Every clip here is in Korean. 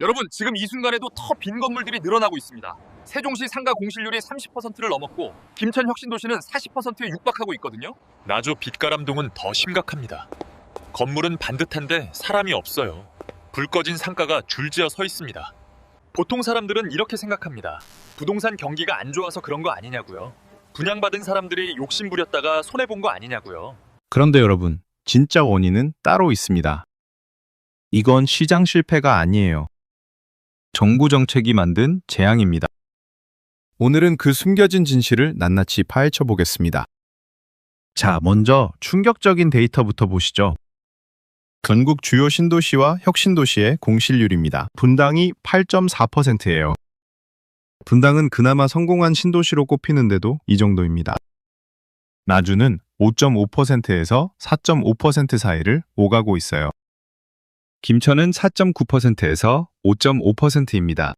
여러분, 지금 이 순간에도 더 빈 건물들이 늘어나고 있습니다. 세종시 상가 공실률이 30%를 넘었고 김천 혁신도시는 40%에 육박하고 있거든요. 나주 빛가람동은 더 심각합니다. 건물은 반듯한데 사람이 없어요. 불 꺼진 상가가 줄지어 서 있습니다. 보통 사람들은 이렇게 생각합니다. 부동산 경기가 안 좋아서 그런 거 아니냐고요. 분양받은 사람들이 욕심 부렸다가 손해본 거 아니냐고요. 그런데 여러분, 진짜 원인은 따로 있습니다. 이건 시장 실패가 아니에요. 정부 정책이 만든 재앙입니다. 오늘은 그 숨겨진 진실을 낱낱이 파헤쳐 보겠습니다. 자, 먼저 충격적인 데이터부터 보시죠. 전국 주요 신도시와 혁신도시의 공실률입니다. 분당이 8.4%예요. 분당은 그나마 성공한 신도시로 꼽히는데도 이 정도입니다. 나주는 5.5%에서 4.5% 사이를 오가고 있어요. 김천은 4.9%에서 5.5%입니다.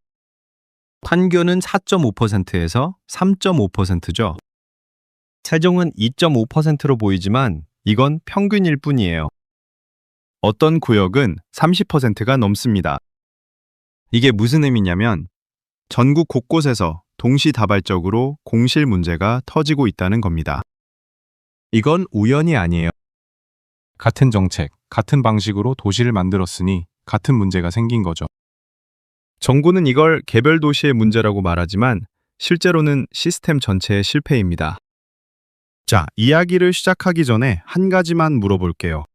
판교는 4.5%에서 3.5%죠. 세종은 2.5%로 보이지만 이건 평균일 뿐이에요. 어떤 구역은 30%가 넘습니다. 이게 무슨 의미냐면 전국 곳곳에서 동시다발적으로 공실 문제가 터지고 있다는 겁니다. 이건 우연이 아니에요. 같은 정책, 같은 방식으로 도시를 만들었으니 같은 문제가 생긴 거죠. 정부는 이걸 개별 도시의 문제라고 말하지만 실제로는 시스템 전체의 실패입니다. 자, 이야기를 시작하기 전에 한 가지만 물어볼게요.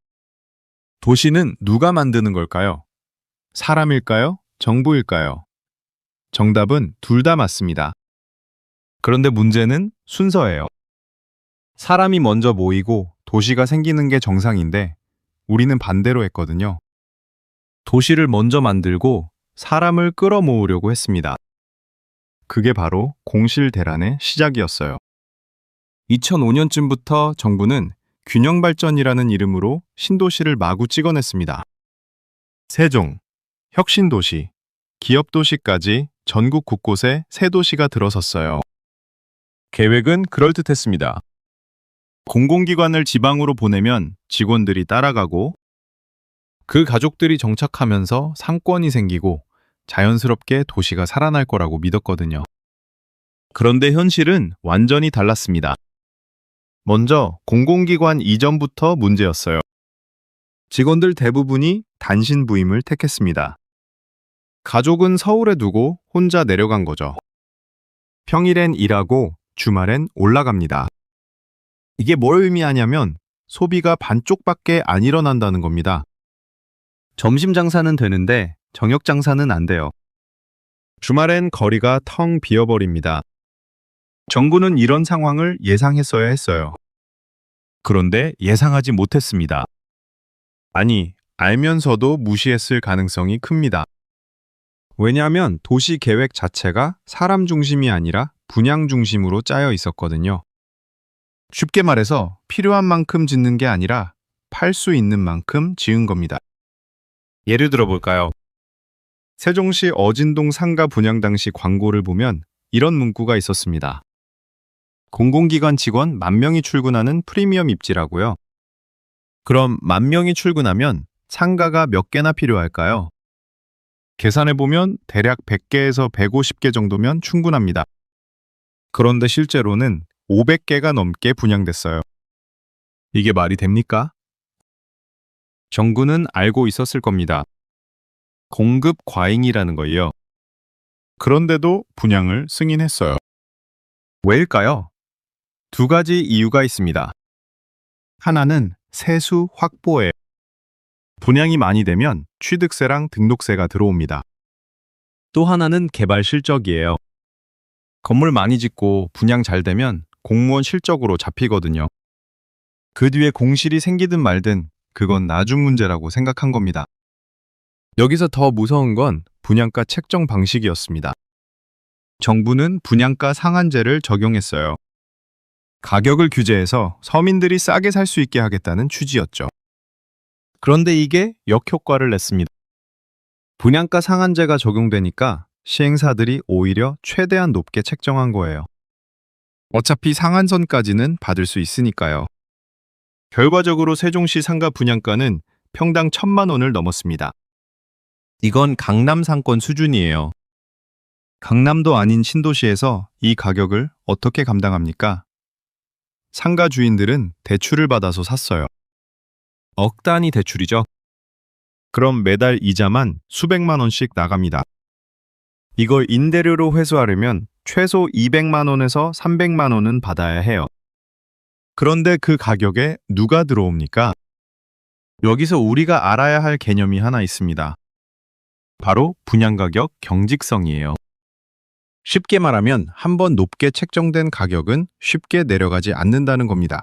도시는 누가 만드는 걸까요? 사람일까요? 정부일까요? 정답은 둘 다 맞습니다. 그런데 문제는 순서예요. 사람이 먼저 모이고 도시가 생기는 게 정상인데 우리는 반대로 했거든요. 도시를 먼저 만들고 사람을 끌어모으려고 했습니다. 그게 바로 공실대란의 시작이었어요. 2005년쯤부터 정부는 균형발전이라는 이름으로 신도시를 마구 찍어냈습니다. 세종, 혁신도시, 기업도시까지 전국 곳곳에 새 도시가 들어섰어요. 계획은 그럴듯했습니다. 공공기관을 지방으로 보내면 직원들이 따라가고 그 가족들이 정착하면서 상권이 생기고 자연스럽게 도시가 살아날 거라고 믿었거든요. 그런데 현실은 완전히 달랐습니다. 먼저 공공기관 이전부터 문제였어요. 직원들 대부분이 단신 부임을 택했습니다. 가족은 서울에 두고 혼자 내려간 거죠. 평일엔 일하고 주말엔 올라갑니다. 이게 뭘 의미하냐면 소비가 반쪽밖에 안 일어난다는 겁니다. 점심 장사는 되는데 저녁 장사는 안 돼요. 주말엔 거리가 텅 비어버립니다. 정부는 이런 상황을 예상했어야 했어요. 그런데 예상하지 못했습니다. 아니, 알면서도 무시했을 가능성이 큽니다. 왜냐하면 도시 계획 자체가 사람 중심이 아니라 분양 중심으로 짜여 있었거든요. 쉽게 말해서 필요한 만큼 짓는 게 아니라 팔 수 있는 만큼 지은 겁니다. 예를 들어 볼까요? 세종시 어진동 상가 분양 당시 광고를 보면 이런 문구가 있었습니다. 공공기관 직원 10,000명이 출근하는 프리미엄 입지라고요. 그럼 10,000명이 출근하면 상가가 몇 개나 필요할까요? 계산해보면 대략 100개에서 150개 정도면 충분합니다. 그런데 실제로는 500개가 넘게 분양됐어요. 이게 말이 됩니까? 정부는 알고 있었을 겁니다. 공급 과잉이라는 거예요. 그런데도 분양을 승인했어요. 왜일까요? 두 가지 이유가 있습니다. 하나는 세수 확보예요. 분양이 많이 되면 취득세랑 등록세가 들어옵니다. 또 하나는 개발 실적이에요. 건물 많이 짓고 분양 잘 되면 공무원 실적으로 잡히거든요. 그 뒤에 공실이 생기든 말든 그건 나중 문제라고 생각한 겁니다. 여기서 더 무서운 건 분양가 책정 방식이었습니다. 정부는 분양가 상한제를 적용했어요. 가격을 규제해서 서민들이 싸게 살 수 있게 하겠다는 취지였죠. 그런데 이게 역효과를 냈습니다. 분양가 상한제가 적용되니까 시행사들이 오히려 최대한 높게 책정한 거예요. 어차피 상한선까지는 받을 수 있으니까요. 결과적으로 세종시 상가 분양가는 평당 1,000만 원을 넘었습니다. 이건 강남 상권 수준이에요. 강남도 아닌 신도시에서 이 가격을 어떻게 감당합니까? 상가 주인들은 대출을 받아서 샀어요. 억 단위 대출이죠. 그럼 매달 이자만 수백만 원씩 나갑니다. 이걸 임대료로 회수하려면 최소 200만 원에서 300만 원은 받아야 해요. 그런데 그 가격에 누가 들어옵니까? 여기서 우리가 알아야 할 개념이 하나 있습니다. 바로 분양가격 경직성이에요. 쉽게 말하면 한번 높게 책정된 가격은 쉽게 내려가지 않는다는 겁니다.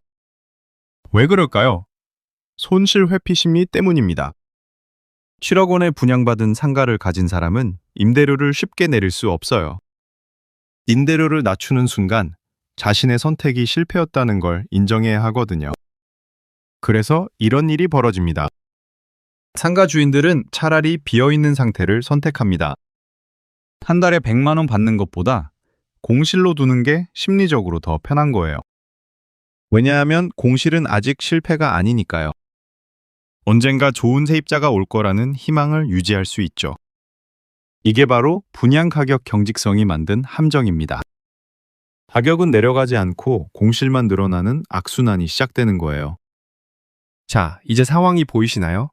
왜 그럴까요? 손실 회피 심리 때문입니다. 7억 원에 분양받은 상가를 가진 사람은 임대료를 쉽게 내릴 수 없어요. 임대료를 낮추는 순간 자신의 선택이 실패였다는 걸 인정해야 하거든요. 그래서 이런 일이 벌어집니다. 상가 주인들은 차라리 비어있는 상태를 선택합니다. 한 달에 100만 원 받는 것보다 공실로 두는 게 심리적으로 더 편한 거예요. 왜냐하면 공실은 아직 실패가 아니니까요. 언젠가 좋은 세입자가 올 거라는 희망을 유지할 수 있죠. 이게 바로 분양 가격 경직성이 만든 함정입니다. 가격은 내려가지 않고 공실만 늘어나는 악순환이 시작되는 거예요. 자, 이제 상황이 보이시나요?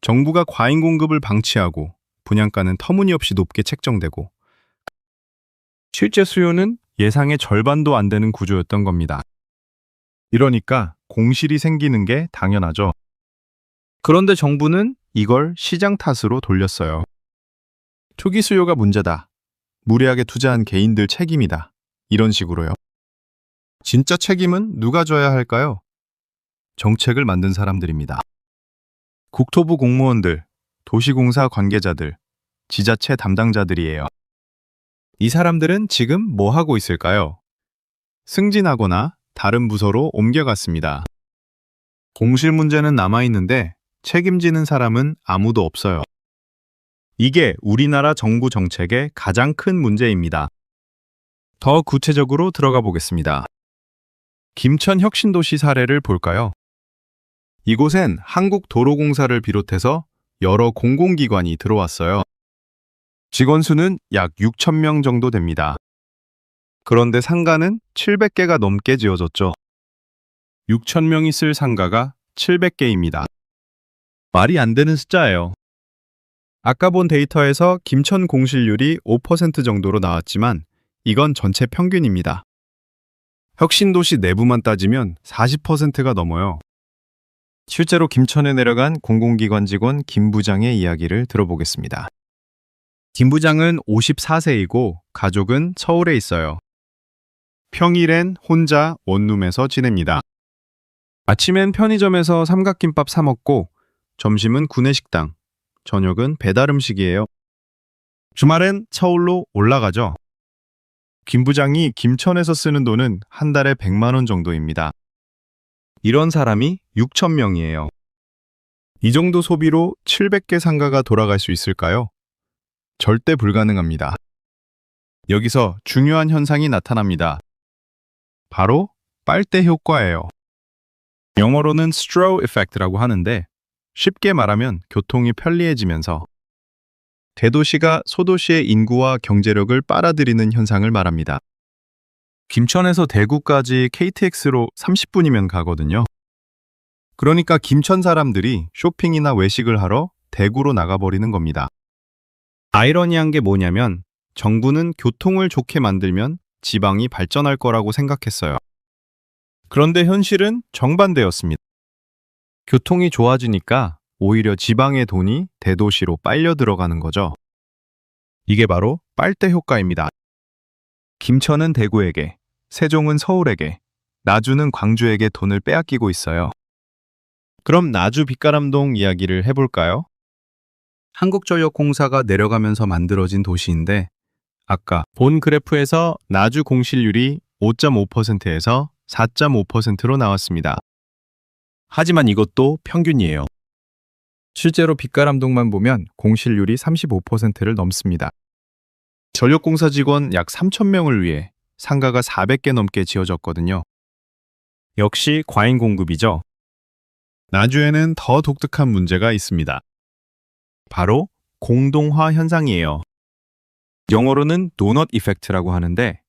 정부가 과잉 공급을 방치하고 분양가는 터무니없이 높게 책정되고 실제 수요는 예상의 절반도 안 되는 구조였던 겁니다. 이러니까 공실이 생기는 게 당연하죠. 그런데 정부는 이걸 시장 탓으로 돌렸어요. 초기 수요가 문제다. 무리하게 투자한 개인들 책임이다. 이런 식으로요. 진짜 책임은 누가 져야 할까요? 정책을 만든 사람들입니다. 국토부 공무원들, 도시공사 관계자들, 지자체 담당자들이에요. 이 사람들은 지금 뭐 하고 있을까요? 승진하거나 다른 부서로 옮겨갔습니다. 공실 문제는 남아있는데 책임지는 사람은 아무도 없어요. 이게 우리나라 정부 정책의 가장 큰 문제입니다. 더 구체적으로 들어가 보겠습니다. 김천 혁신도시 사례를 볼까요? 이곳엔 한국도로공사를 비롯해서 여러 공공기관이 들어왔어요. 직원 수는 약 6천 명 정도 됩니다. 그런데 상가는 700개가 넘게 지어졌죠. 6천 명이 쓸 상가가 700개입니다. 말이 안 되는 숫자예요. 아까 본 데이터에서 김천 공실률이 5% 정도로 나왔지만 이건 전체 평균입니다. 혁신도시 내부만 따지면 40%가 넘어요. 실제로 김천에 내려간 공공기관 직원 김 부장의 이야기를 들어보겠습니다. 김 부장은 54세이고 가족은 서울에 있어요. 평일엔 혼자 원룸에서 지냅니다. 아침엔 편의점에서 삼각김밥 사 먹고 점심은 구내식당, 저녁은 배달음식이에요. 주말엔 서울로 올라가죠. 김 부장이 김천에서 쓰는 돈은 한 달에 100만 원 정도입니다. 이런 사람이 6천 명이에요. 이 정도 소비로 700개 상가가 돌아갈 수 있을까요? 절대 불가능합니다. 여기서 중요한 현상이 나타납니다. 바로 빨대 효과예요. 영어로는 straw effect라고 하는데 쉽게 말하면 교통이 편리해지면서 대도시가 소도시의 인구와 경제력을 빨아들이는 현상을 말합니다. 김천에서 대구까지 KTX로 30분이면 가거든요. 그러니까 김천 사람들이 쇼핑이나 외식을 하러 대구로 나가버리는 겁니다. 아이러니한 게 뭐냐면 정부는 교통을 좋게 만들면 지방이 발전할 거라고 생각했어요. 그런데 현실은 정반대였습니다. 교통이 좋아지니까 오히려 지방의 돈이 대도시로 빨려 들어가는 거죠. 이게 바로 빨대 효과입니다. 김천은 대구에게, 세종은 서울에게, 나주는 광주에게 돈을 빼앗기고 있어요. 그럼 나주 빛가람동 이야기를 해볼까요? 한국전력공사가 내려가면서 만들어진 도시인데 아까 본 그래프에서 나주 공실률이 5.5%에서 4.5%로 나왔습니다. 하지만 이것도 평균이에요. 실제로 빛가람동만 보면 공실률이 35%를 넘습니다. 전력공사 직원 약 3,000명을 위해 상가가 400개 넘게 지어졌거든요. 역시 과잉 공급이죠. 나주에는 더 독특한 문제가 있습니다. 바로 공동화 현상이에요. 영어로는 도넛 이펙트라고 하는데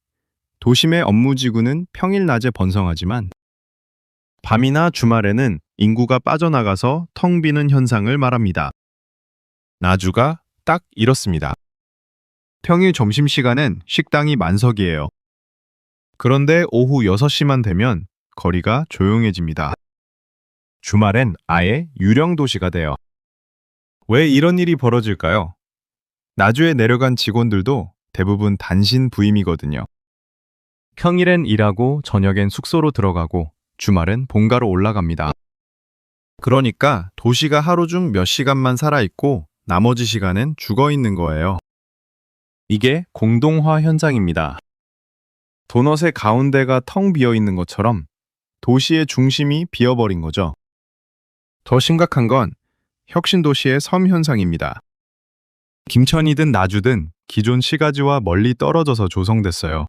도심의 업무지구는 평일 낮에 번성하지만 밤이나 주말에는 인구가 빠져나가서 텅 비는 현상을 말합니다. 나주가 딱 이렇습니다. 평일 점심시간엔 식당이 만석이에요. 그런데 오후 6시만 되면 거리가 조용해집니다. 주말엔 아예 유령 도시가 돼요. 왜 이런 일이 벌어질까요? 나주에 내려간 직원들도 대부분 단신 부임이거든요. 평일엔 일하고 저녁엔 숙소로 들어가고 주말엔 본가로 올라갑니다. 그러니까 도시가 하루 중 몇 시간만 살아있고 나머지 시간엔 죽어있는 거예요. 이게 공동화 현상입니다. 도넛의 가운데가 텅 비어있는 것처럼 도시의 중심이 비어버린 거죠. 더 심각한 건 혁신도시의 섬 현상입니다. 김천이든 나주든 기존 시가지와 멀리 떨어져서 조성됐어요.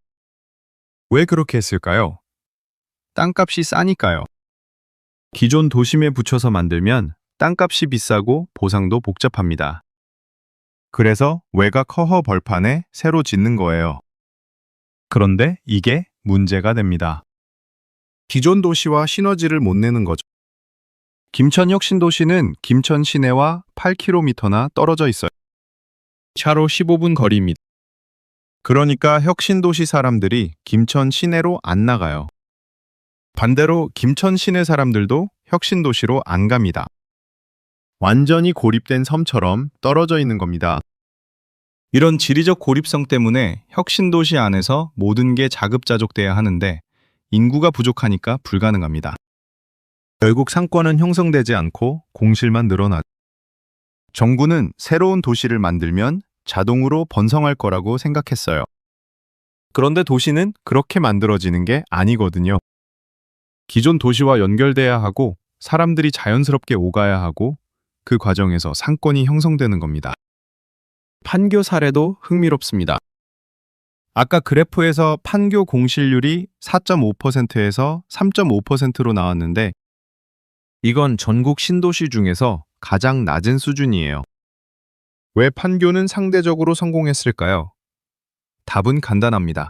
왜 그렇게 했을까요? 땅값이 싸니까요. 기존 도심에 붙여서 만들면 땅값이 비싸고 보상도 복잡합니다. 그래서 외곽 허허 벌판에 새로 짓는 거예요. 그런데 이게 문제가 됩니다. 기존 도시와 시너지를 못 내는 거죠. 김천 혁신도시는 김천 시내와 8km나 떨어져 있어요. 차로 15분 거리입니다. 그러니까 혁신도시 사람들이 김천 시내로 안 나가요. 반대로 김천 시내 사람들도 혁신도시로 안 갑니다. 완전히 고립된 섬처럼 떨어져 있는 겁니다. 이런 지리적 고립성 때문에 혁신도시 안에서 모든 게 자급자족돼야 하는데 인구가 부족하니까 불가능합니다. 결국 상권은 형성되지 않고 공실만 늘어나죠. 정부는 새로운 도시를 만들면 자동으로 번성할 거라고 생각했어요. 그런데 도시는 그렇게 만들어지는 게 아니거든요. 기존 도시와 연결돼야 하고 사람들이 자연스럽게 오가야 하고 그 과정에서 상권이 형성되는 겁니다. 판교 사례도 흥미롭습니다. 아까 그래프에서 판교 공실률이 4.5%에서 3.5%로 나왔는데 이건 전국 신도시 중에서 가장 낮은 수준이에요. 왜 판교는 상대적으로 성공했을까요? 답은 간단합니다.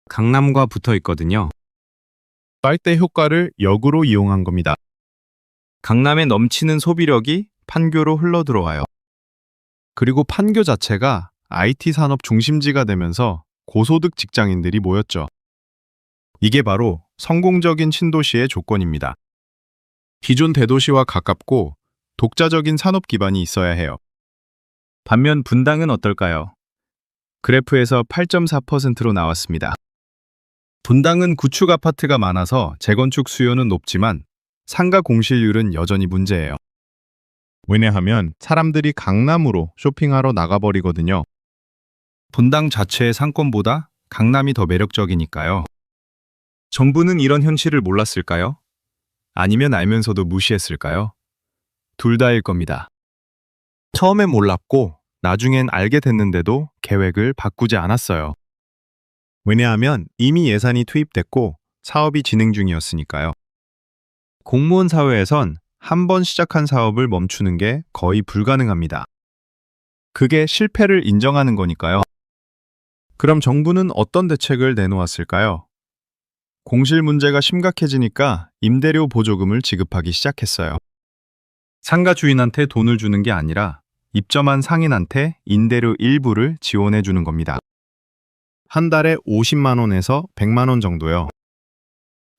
강남과 붙어 있거든요. 빨대 효과를 역으로 이용한 겁니다. 강남에 넘치는 소비력이 판교로 흘러들어와요. 그리고 판교 자체가 IT 산업 중심지가 되면서 고소득 직장인들이 모였죠. 이게 바로 성공적인 신도시의 조건입니다. 기존 대도시와 가깝고 독자적인 산업 기반이 있어야 해요. 반면 분당은 어떨까요? 그래프에서 8.4%로 나왔습니다. 분당은 구축 아파트가 많아서 재건축 수요는 높지만 상가 공실률은 여전히 문제예요. 왜냐하면 사람들이 강남으로 쇼핑하러 나가버리거든요. 분당 자체의 상권보다 강남이 더 매력적이니까요. 정부는 이런 현실을 몰랐을까요? 아니면 알면서도 무시했을까요? 둘 다일 겁니다. 처음엔 몰랐고 나중엔 알게 됐는데도 계획을 바꾸지 않았어요. 왜냐하면 이미 예산이 투입됐고 사업이 진행 중이었으니까요. 공무원 사회에선 한 번 시작한 사업을 멈추는 게 거의 불가능합니다. 그게 실패를 인정하는 거니까요. 그럼 정부는 어떤 대책을 내놓았을까요? 공실 문제가 심각해지니까 임대료 보조금을 지급하기 시작했어요. 상가 주인한테 돈을 주는 게 아니라 입점한 상인한테 임대료 일부를 지원해 주는 겁니다. 한 달에 50만 원에서 100만 원 정도요.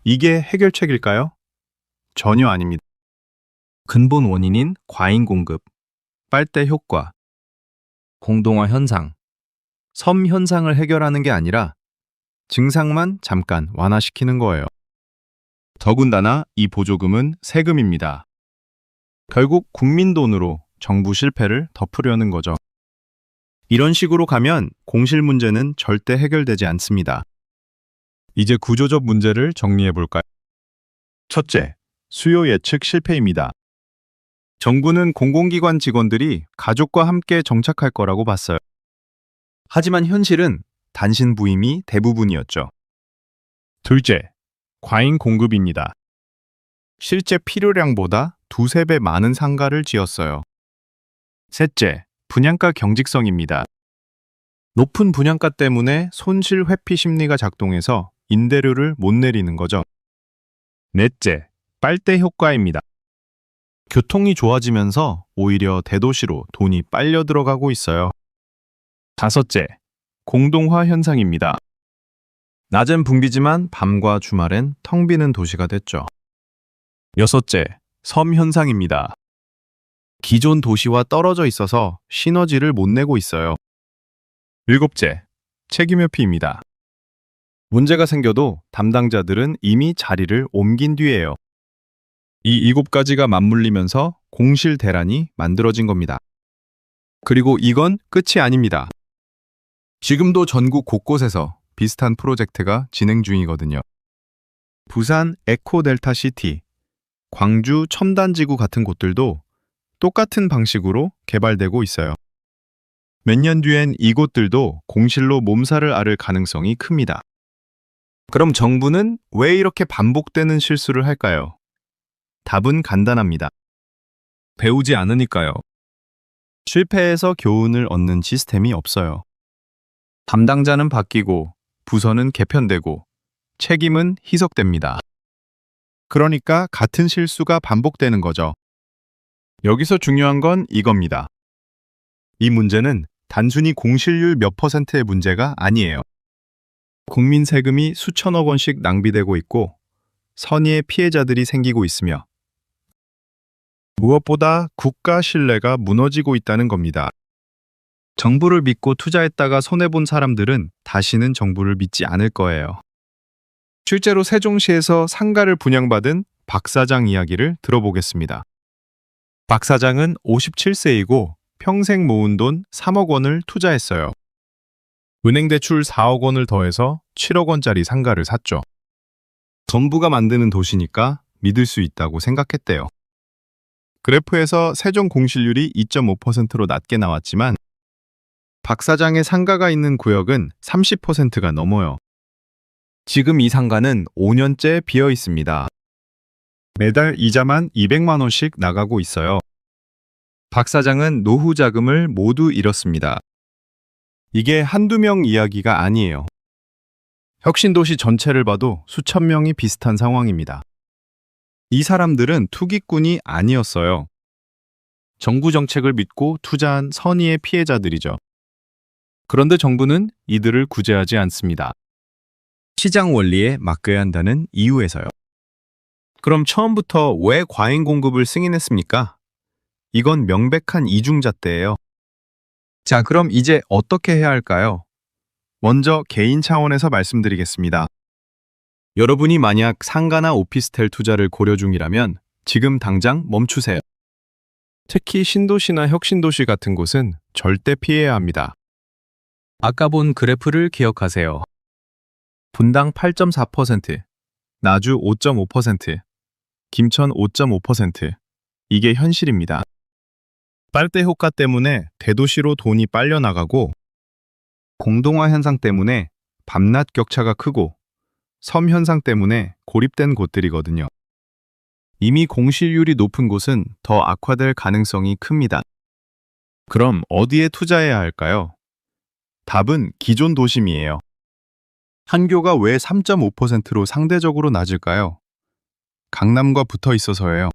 이게 해결책일까요? 전혀 아닙니다. 근본 원인인 과잉 공급, 빨대 효과, 공동화 현상, 섬 현상을 해결하는 게 아니라 증상만 잠깐 완화시키는 거예요. 더군다나 이 보조금은 세금입니다. 결국 국민 돈으로 정부 실패를 덮으려는 거죠. 이런 식으로 가면 공실 문제는 절대 해결되지 않습니다. 이제 구조적 문제를 정리해 볼까요? 첫째, 수요 예측 실패입니다. 정부는 공공기관 직원들이 가족과 함께 정착할 거라고 봤어요. 하지만 현실은 단신 부임이 대부분이었죠. 둘째, 과잉 공급입니다. 실제 필요량보다 두세 배 많은 상가를 지었어요. 셋째, 분양가 경직성입니다. 높은 분양가 때문에 손실 회피 심리가 작동해서 임대료를 못 내리는 거죠. 넷째, 빨대 효과입니다. 교통이 좋아지면서 오히려 대도시로 돈이 빨려 들어가고 있어요. 다섯째, 공동화 현상입니다. 낮엔 붐비지만 밤과 주말엔 텅 비는 도시가 됐죠. 여섯째, 섬 현상입니다. 기존 도시와 떨어져 있어서 시너지를 못 내고 있어요. 일곱째, 책임회피입니다. 문제가 생겨도 담당자들은 이미 자리를 옮긴 뒤에요. 이 일곱 가지가 맞물리면서 공실 대란이 만들어진 겁니다. 그리고 이건 끝이 아닙니다. 지금도 전국 곳곳에서 비슷한 프로젝트가 진행 중이거든요. 부산 에코델타시티, 광주 첨단지구 같은 곳들도 똑같은 방식으로 개발되고 있어요. 몇 년 뒤엔 이곳들도 공실로 몸살을 앓을 가능성이 큽니다. 그럼 정부는 왜 이렇게 반복되는 실수를 할까요? 답은 간단합니다. 배우지 않으니까요. 실패에서 교훈을 얻는 시스템이 없어요. 담당자는 바뀌고 부서는 개편되고 책임은 희석됩니다. 그러니까 같은 실수가 반복되는 거죠. 여기서 중요한 건 이겁니다. 이 문제는 단순히 공실률 몇 %의 문제가 아니에요. 국민 세금이 수천억 원씩 낭비되고 있고 선의의 피해자들이 생기고 있으며 무엇보다 국가 신뢰가 무너지고 있다는 겁니다. 정부를 믿고 투자했다가 손해본 사람들은 다시는 정부를 믿지 않을 거예요. 실제로 세종시에서 상가를 분양받은 박 사장 이야기를 들어보겠습니다. 박 사장은 57세이고 평생 모은 돈 3억 원을 투자했어요. 은행 대출 4억 원을 더해서 7억 원짜리 상가를 샀죠. 정부가 만드는 도시니까 믿을 수 있다고 생각했대요. 그래프에서 세종 공실률이 2.5%로 낮게 나왔지만 박 사장의 상가가 있는 구역은 30%가 넘어요. 지금 이 상가는 5년째 비어 있습니다. 매달 이자만 200만 원씩 나가고 있어요. 박 사장은 노후 자금을 모두 잃었습니다. 이게 한두 명 이야기가 아니에요. 혁신도시 전체를 봐도 수천 명이 비슷한 상황입니다. 이 사람들은 투기꾼이 아니었어요. 정부 정책을 믿고 투자한 선의의 피해자들이죠. 그런데 정부는 이들을 구제하지 않습니다. 시장 원리에 맡겨야 한다는 이유에서요. 그럼 처음부터 왜 과잉 공급을 승인했습니까? 이건 명백한 이중잣대예요. 자, 그럼 이제 어떻게 해야 할까요? 먼저 개인 차원에서 말씀드리겠습니다. 여러분이 만약 상가나 오피스텔 투자를 고려 중이라면 지금 당장 멈추세요. 특히 신도시나 혁신도시 같은 곳은 절대 피해야 합니다. 아까 본 그래프를 기억하세요. 분당 8.4%, 나주 5.5%, 김천 5.5%. 이게 현실입니다. 빨대 효과 때문에 대도시로 돈이 빨려나가고 공동화 현상 때문에 밤낮 격차가 크고 섬 현상 때문에 고립된 곳들이거든요. 이미 공실률이 높은 곳은 더 악화될 가능성이 큽니다. 그럼 어디에 투자해야 할까요? 답은 기존 도심이에요. 한교가 왜 3.5%로 상대적으로 낮을까요? 강남과 붙어 있어서예요.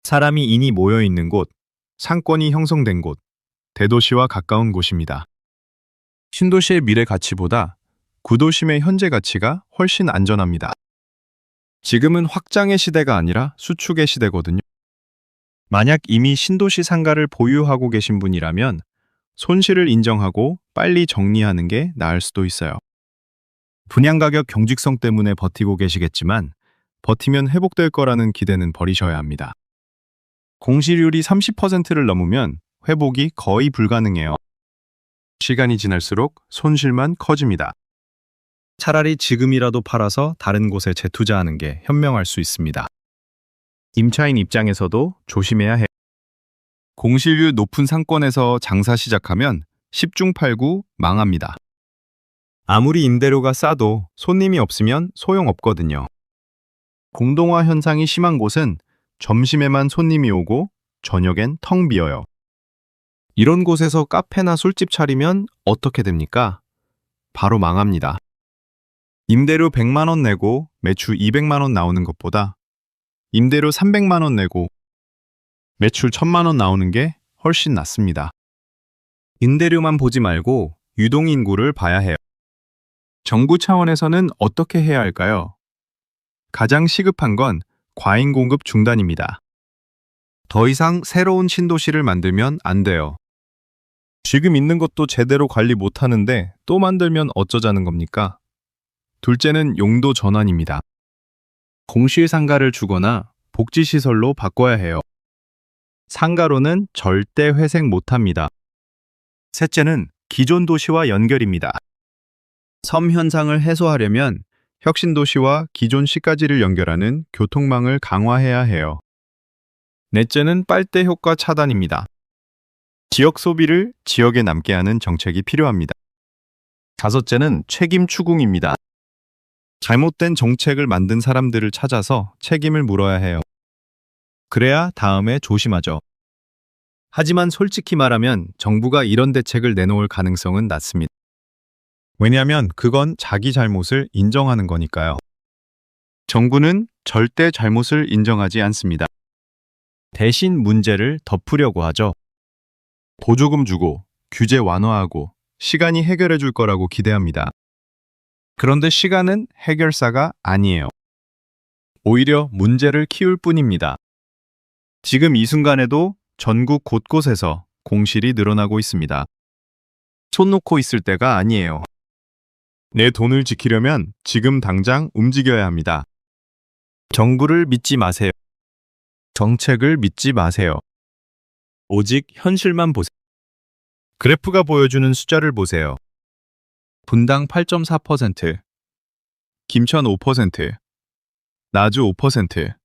사람이 인이 모여 있는 곳, 상권이 형성된 곳, 대도시와 가까운 곳입니다. 신도시의 미래 가치보다 구도심의 현재 가치가 훨씬 안전합니다. 지금은 확장의 시대가 아니라 수축의 시대거든요. 만약 이미 신도시 상가를 보유하고 계신 분이라면 손실을 인정하고 빨리 정리하는 게 나을 수도 있어요. 분양가격 경직성 때문에 버티고 계시겠지만 버티면 회복될 거라는 기대는 버리셔야 합니다. 공실률이 30%를 넘으면 회복이 거의 불가능해요. 시간이 지날수록 손실만 커집니다. 차라리 지금이라도 팔아서 다른 곳에 재투자하는 게 현명할 수 있습니다. 임차인 입장에서도 조심해야 해요. 공실률 높은 상권에서 장사 시작하면 10중 8구 망합니다. 아무리 임대료가 싸도 손님이 없으면 소용없거든요. 공동화 현상이 심한 곳은 점심에만 손님이 오고 저녁엔 텅 비어요. 이런 곳에서 카페나 술집 차리면 어떻게 됩니까? 바로 망합니다. 임대료 100만 원 내고 매출 200만 원 나오는 것보다 임대료 300만 원 내고 매출 1000만 원 나오는 게 훨씬 낫습니다. 임대료만 보지 말고 유동인구를 봐야 해요. 정부 차원에서는 어떻게 해야 할까요? 가장 시급한 건 과잉 공급 중단입니다. 더 이상 새로운 신도시를 만들면 안 돼요. 지금 있는 것도 제대로 관리 못하는데 또 만들면 어쩌자는 겁니까? 둘째는 용도 전환입니다. 공실 상가를 주거나 복지시설로 바꿔야 해요. 상가로는 절대 회색 못합니다. 셋째는 기존 도시와 연결입니다. 섬 현상을 해소하려면 혁신도시와 기존 시가지를 연결하는 교통망을 강화해야 해요. 넷째는 빨대 효과 차단입니다. 지역 소비를 지역에 남게 하는 정책이 필요합니다. 다섯째는 책임 추궁입니다. 잘못된 정책을 만든 사람들을 찾아서 책임을 물어야 해요. 그래야 다음에 조심하죠. 하지만 솔직히 말하면 정부가 이런 대책을 내놓을 가능성은 낮습니다. 왜냐하면 그건 자기 잘못을 인정하는 거니까요. 정부는 절대 잘못을 인정하지 않습니다. 대신 문제를 덮으려고 하죠. 보조금 주고 규제 완화하고 시간이 해결해 줄 거라고 기대합니다. 그런데 시간은 해결사가 아니에요. 오히려 문제를 키울 뿐입니다. 지금 이 순간에도 전국 곳곳에서 공실이 늘어나고 있습니다. 손 놓고 있을 때가 아니에요. 내 돈을 지키려면 지금 당장 움직여야 합니다. 정부를 믿지 마세요. 정책을 믿지 마세요. 오직 현실만 보세요. 그래프가 보여주는 숫자를 보세요. 분당 8.4%, 김천 5%, 나주 5%,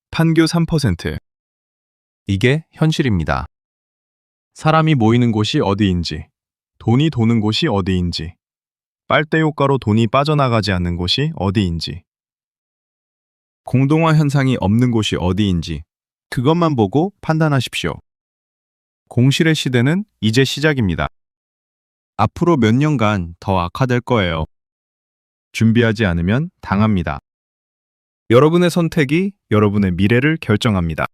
판교 3%. 이게 현실입니다. 사람이 모이는 곳이 어디인지, 돈이 도는 곳이 어디인지, 빨대 효과로 돈이 빠져나가지 않는 곳이 어디인지, 공동화 현상이 없는 곳이 어디인지 그것만 보고 판단하십시오. 공실의 시대는 이제 시작입니다. 앞으로 몇 년간 더 악화될 거예요. 준비하지 않으면 당합니다. 여러분의 선택이 여러분의 미래를 결정합니다.